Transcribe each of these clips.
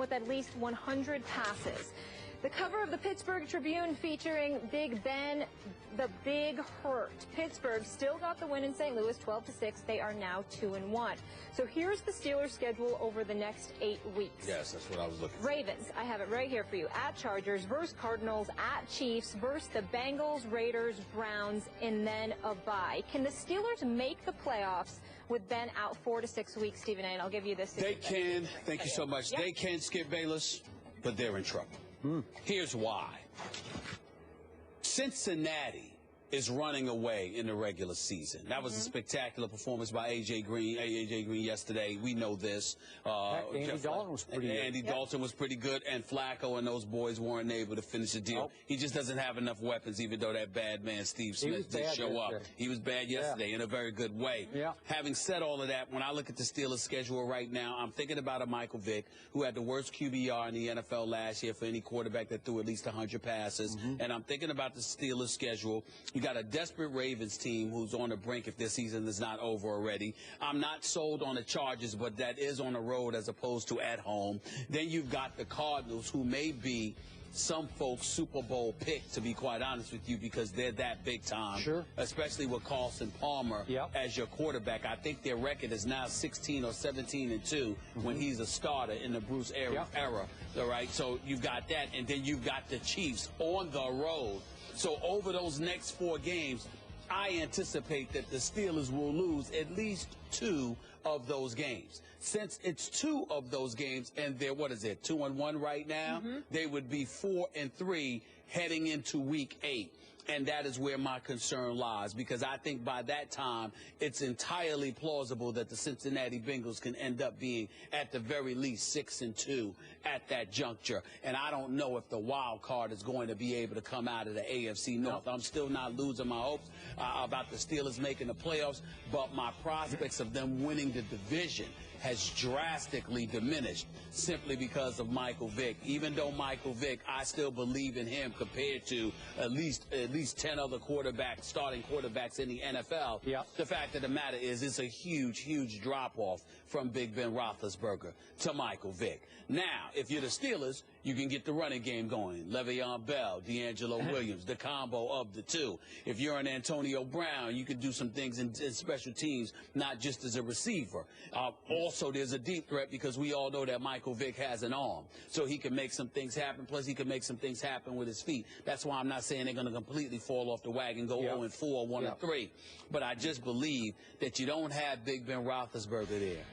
with at least 100 passes. The cover of the Pittsburgh Tribune featuring Big Ben, the Big Hurt. Pittsburgh still got the win in St. Louis, 12-6. They are now 2-1. So here's the Steelers' schedule over the next 8 weeks. Yes, that's what I was looking for. Ravens, I have it right here for you. At Chargers, versus Cardinals, at Chiefs, versus the Bengals, Raiders, Browns, and then a bye. Can the Steelers make the playoffs with Ben out 4 to 6 weeks, Stephen A? And I'll give you this. They can. Thank you so much. Yep. They can, Skip Bayless, but they're in trouble. Here's why. Cincinnati is running away in the regular season. That was a spectacular performance by A.J. Green yesterday. We know this. Andy Dalton was pretty good. Andy Dalton was pretty good, and Flacco and those boys weren't able to finish the deal. He just doesn't have enough weapons, even though that bad man Steve Smith did show up. He was bad yesterday in a very good way. Having said all of that, when I look at the Steelers' schedule right now, I'm thinking about a Michael Vick, who had the worst QBR in the NFL last year for any quarterback that threw at least 100 passes. And I'm thinking about the Steelers' schedule. You got a desperate Ravens team who's on the brink if their season is not over already. I'm not sold on the Chargers, but that is on the road as opposed to at home. Then you've got the Cardinals, who may be some folks' Super Bowl pick, to be quite honest with you, because they're that big time. Especially with Carson Palmer as your quarterback. I think their record is now 16 or 17-2 when he's a starter in the Bruce era. All right, so you've got that, and then you've got the Chiefs on the road. So over those next 4 games, I anticipate that the Steelers will lose at least 2 of those games. Since it's 2 of those games, and they're, 2-1 right now, they would be 4-3 heading into Week 8. And that is where my concern lies, because I think by that time, it's entirely plausible that the Cincinnati Bengals can end up being, at the very least, 6-2 at that juncture. And I don't know if the wild card is going to be able to come out of the AFC North. I'm still not losing my hopes about the Steelers making the playoffs, but my prospects of them winning the division has drastically diminished simply because of Michael Vick. Even though Michael Vick, I still believe in him compared to at least 10 other starting quarterbacks in the NFL. The fact of the matter is it's a huge, huge drop-off from Big Ben Roethlisberger to Michael Vick. Now, if you're the Steelers, you can get the running game going. Le'Veon Bell, D'Angelo Williams, the combo of the two. If you're an Antonio Brown, you can do some things in special teams, not just as a receiver. Also, there's a deep threat because we all know that Michael Vick has an arm. So he can make some things happen, plus he can make some things happen with his feet. That's why I'm not saying they're going to completely fall off the wagon, go 0-4, 1-3. But I just believe that you don't have Big Ben Roethlisberger there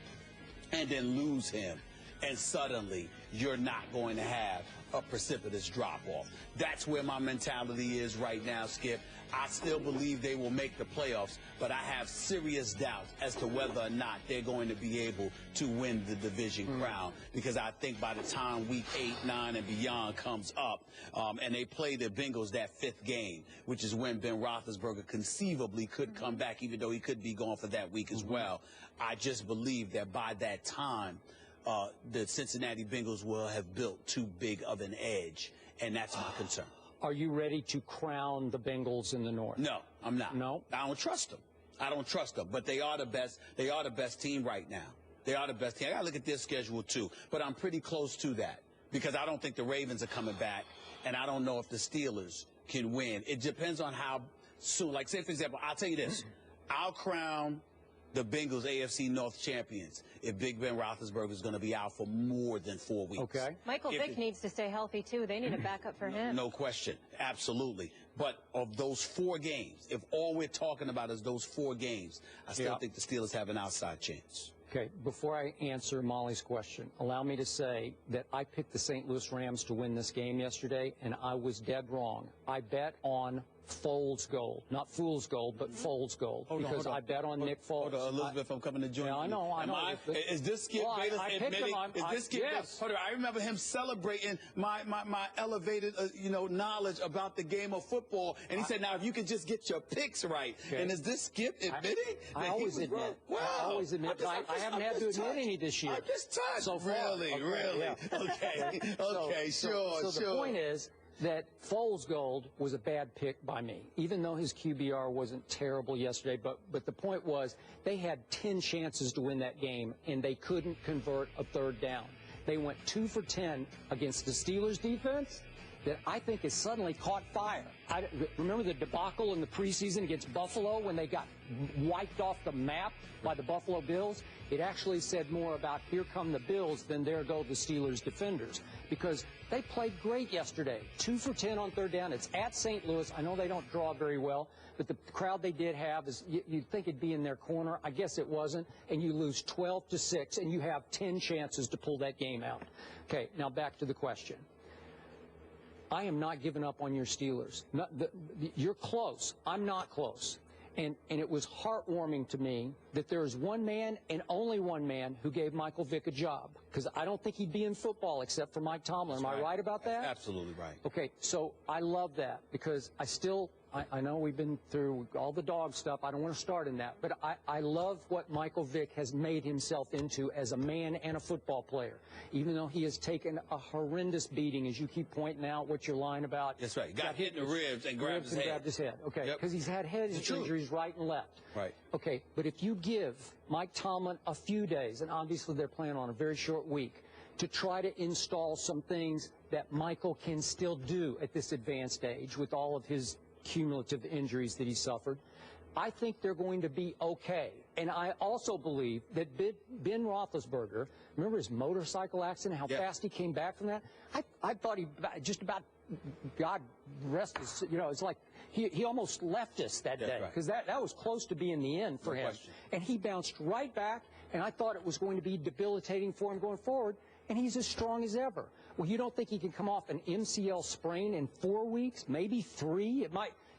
and then lose him, and suddenly you're not going to have a precipitous drop-off. That's where my mentality is right now, Skip. I still believe they will make the playoffs, but I have serious doubts as to whether or not they're going to be able to win the division crown, because I think by the time Week 8, 9, and beyond comes up, and they play the Bengals that 5th game, which is when Ben Roethlisberger conceivably could come back, even though he could be gone for that week as well. I just believe that by that time, the Cincinnati Bengals will have built too big of an edge, and that's my concern. Are you ready to crown the Bengals in the North? No, I'm not. No? I don't trust them. I don't trust them. But they are the best. They are the best team right now. They are the best team. I got to look at their schedule, too. But I'm pretty close to that because I don't think the Ravens are coming back, and I don't know if the Steelers can win. It depends on how soon. Like, say, for example, I'll tell you this. I'll crown the Bengals AFC North champions if Big Ben Roethlisberger is going to be out for more than 4 weeks. Okay. Michael Vick needs to stay healthy, too. They need a backup for him. No question. Absolutely. But of those 4 games, if all we're talking about is those 4 games, I still think the Steelers have an outside chance. Okay. Before I answer Molly's question, allow me to say that I picked the St. Louis Rams to win this game yesterday, and I was dead wrong. I bet on Foles gold. Not Fool's gold, but Foles gold. Because I bet on Nick Foles. Hold on, Elizabeth, I'm coming to join you. I know. Is this Skip Bayless admitting? Yes. Hold on, I remember him celebrating my elevated, knowledge about the game of football. And he said, now, if you could just get your picks right. Okay. And is this Skip admitting? I always admit. Wow. I always admit. I haven't had to admit any this year. I'm just touched. So really? Yeah. Okay. Okay, sure. So the point is that Foles gold was a bad pick by me, even though his QBR wasn't terrible yesterday. But the point was they had 10 chances to win that game, and they couldn't convert a 3rd down. they went 2 for 10 against the Steelers defense that I think has suddenly caught fire. Remember the debacle in the preseason against Buffalo when they got wiped off the map by the Buffalo Bills? It actually said more about here come the Bills than there go the Steelers defenders, because they played great yesterday. 2 for 10 on third down. It's at St. Louis. I know they don't draw very well, but the crowd they did have is you'd think it'd be in their corner. I guess it wasn't, and you lose 12-6, and you have 10 chances to pull that game out. Okay, now back to the question. I am not giving up on your Steelers. You're close. I'm not close. And it was heartwarming to me that there is one man and only one man who gave Michael Vick a job, because I don't think he'd be in football except for Mike Tomlin. Am I right about that? Absolutely right. Okay, so I love that, because I know we've been through all the dog stuff. I don't want to start in that. But I love what Michael Vick has made himself into as a man and a football player, even though he has taken a horrendous beating, as you keep pointing out what you're lying about. That's right. Got hit in the ribs and grabbed his head. Okay, because he's had head injuries right and left. Right. Okay, but if you give Mike Tomlin a few days, and obviously they're playing on a very short week, to try to install some things that Michael can still do at this advanced age with all of his cumulative injuries that he suffered, I think they're going to be okay. And I also believe that Ben Roethlisberger, remember his motorcycle accident, how fast he came back from that? I thought he just about, God rest his, it's like he almost left us that day, because that was close to being the end for him. And he bounced right back, and I thought it was going to be debilitating for him going forward, and he's as strong as ever. Well, you don't think he can come off an MCL sprain in 4 weeks, maybe 3?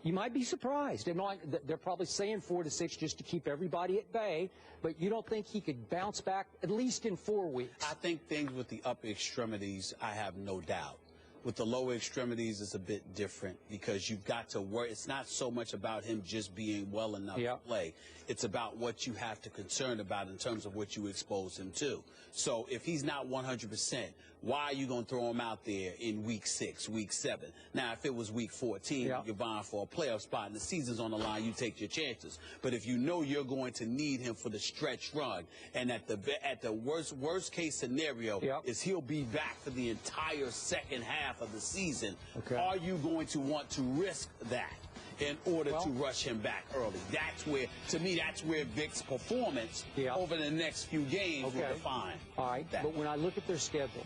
You might be surprised. They're probably saying 4 to 6 just to keep everybody at bay, but you don't think he could bounce back at least in 4 weeks? I think things with the upper extremities, I have no doubt. With the lower extremities, it's a bit different, because you've got to worry. It's not so much about him just being well enough to play. It's about what you have to concern about in terms of what you expose him to. So if he's not 100%, why are you going to throw him out there in week 6, week 7? Now, if it was week 14, you're vying for a playoff spot and the season's on the line, you take your chances. But if you know you're going to need him for the stretch run, and at the worst case scenario is he'll be back for the entire second half of the season, are you going to want to risk that in order to rush him back early? That's where, to me, that's where Vick's performance over the next few games will define. All right, but when I look at their schedule,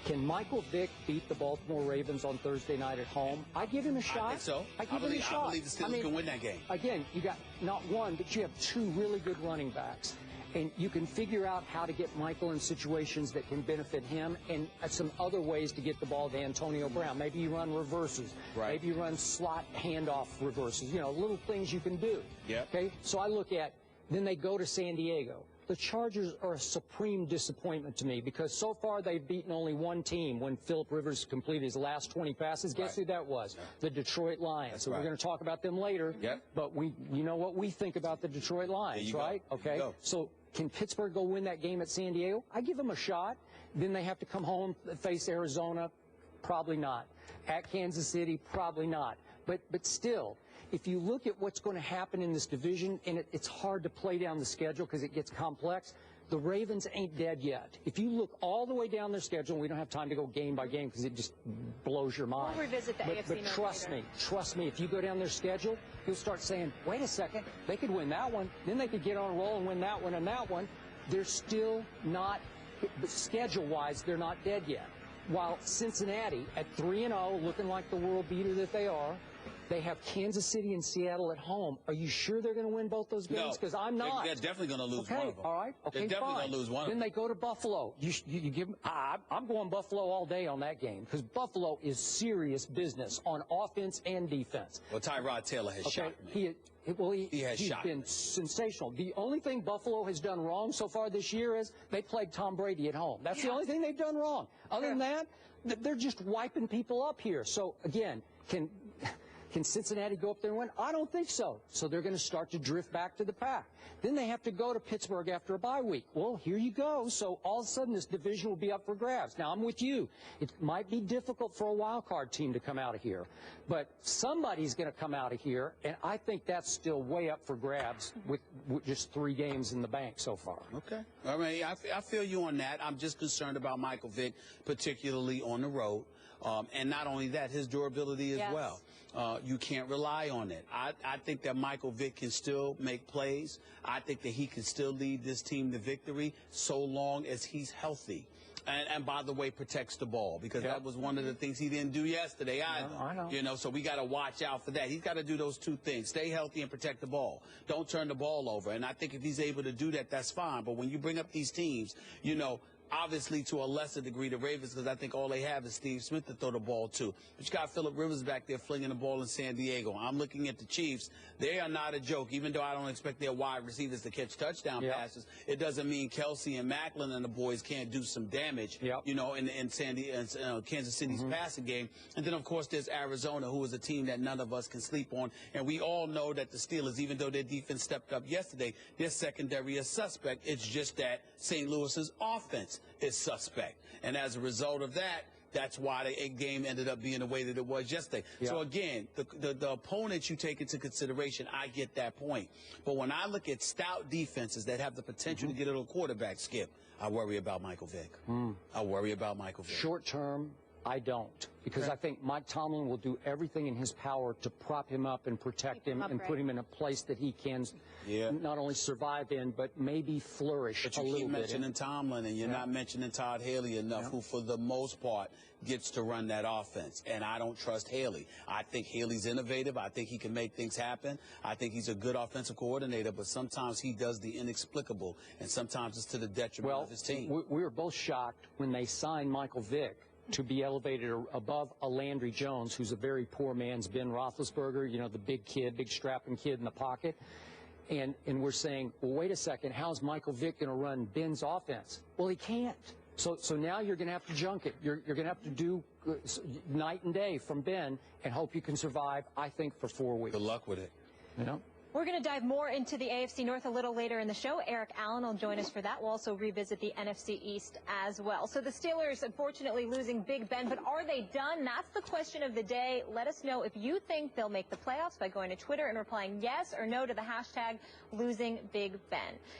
can Michael Vick beat the Baltimore Ravens on Thursday night at home? I give him a shot. I think so. I give him a shot. I believe the Steelers can win that game. Again, you got not one, but you have 2 really good running backs. And you can figure out how to get Michael in situations that can benefit him, and some other ways to get the ball to Antonio Brown. Maybe you run reverses. Maybe you run slot handoff reverses. Little things you can do. Okay? So I look at, then they go to San Diego. The Chargers are a supreme disappointment to me, because so far they've beaten only one team when Phillip Rivers completed his last 20 passes. Guess who that was? The Detroit Lions. So we're going to talk about them later. But you know what we think about the Detroit Lions, right? Okay. So can Pittsburgh go win that game at San Diego? I give them a shot. Then they have to come home and face Arizona. Probably not. At Kansas City, probably not. But still, if you look at what's going to happen in this division, and it's hard to play down the schedule because it gets complex, the Ravens ain't dead yet. If you look all the way down their schedule, and we don't have time to go game by game because it just blows your mind. We'll revisit the AFC But trust me, if you go down their schedule, you'll start saying, wait a second, they could win that one. Then they could get on a roll and win that one and that one. They're still not, schedule-wise, they're not dead yet. While Cincinnati, at 3-0, looking like the world beater that they are, they have Kansas City and Seattle at home. Are you sure they're going to win both those games? Because I'm not. They're definitely going to lose one of them. All right. Okay, they're definitely going to lose one of them. Then they go to Buffalo. You give them, I'm going Buffalo all day on that game, because Buffalo is serious business on offense and defense. Well, Tyrod Taylor has shocked me. He's been sensational. The only thing Buffalo has done wrong so far this year is they played Tom Brady at home. That's the only thing they've done wrong. Other than that, they're just wiping people up here. So, again, Can Cincinnati go up there and win? I don't think so. So they're going to start to drift back to the pack. Then they have to go to Pittsburgh after a bye week. Well, here you go. So all of a sudden this division will be up for grabs. Now, I'm with you. It might be difficult for a wild card team to come out of here. But somebody's going to come out of here, and I think that's still way up for grabs with just 3 games in the bank so far. Okay. All right. I feel you on that. I'm just concerned about Michael Vick, particularly on the road. And not only that, his durability as well. You can't rely on it. I think that Michael Vick can still make plays. I think that he can still lead this team to victory so long as he's healthy. And by the way, protects the ball, because that was one of the things he didn't do yesterday either. I know. You know, so we got to watch out for that. He's got to do those 2 things: stay healthy and protect the ball. Don't turn the ball over. And I think if he's able to do that, that's fine. But when you bring up these teams, you know, obviously to a lesser degree the Ravens, because I think all they have is Steve Smith to throw the ball to. But you got Phillip Rivers back there flinging the ball in San Diego. I'm looking at the Chiefs. They are not a joke. Even though I don't expect their wide receivers to catch touchdown passes, it doesn't mean Kelsey and Macklin and the boys can't do some damage, you know, in Kansas City's passing game. And then, of course, there's Arizona, who is a team that none of us can sleep on. And we all know that the Steelers, even though their defense stepped up yesterday, their secondary is suspect. It's just that St. Louis's offense is suspect. And as a result of that, that's why the game ended up being the way that it was yesterday. So, again, the opponents you take into consideration, I get that point. But when I look at stout defenses that have the potential to get a little quarterback, Skip, I worry about Michael Vick. I worry about Michael Vick. Short term, I don't, because I think Mike Tomlin will do everything in his power to prop him up and protect him and put him in a place that he can not only survive in, but maybe flourish a little bit. But you keep mentioning Tomlin, and you're not mentioning Todd Haley enough, who for the most part gets to run that offense. And I don't trust Haley. I think Haley's innovative. I think he can make things happen. I think he's a good offensive coordinator, but sometimes he does the inexplicable, and sometimes it's to the detriment of his team. We were both shocked when they signed Michael Vick to be elevated above a Landry Jones, who's a very poor man's Ben Roethlisberger, you know, the big kid, big strapping kid in the pocket. And we're saying, well, wait a second, how's Michael Vick going to run Ben's offense? Well, he can't. So now you're going to have to junk it. You're going to have to do night and day from Ben and hope you can survive, I think, for 4 weeks. Good luck with it. You know? We're going to dive more into the AFC North a little later in the show. Eric Allen will join us for that. We'll also revisit the NFC East as well. So the Steelers, unfortunately, losing Big Ben, but are they done? That's the question of the day. Let us know if you think they'll make the playoffs by going to Twitter and replying yes or no to the hashtag losing Big Ben.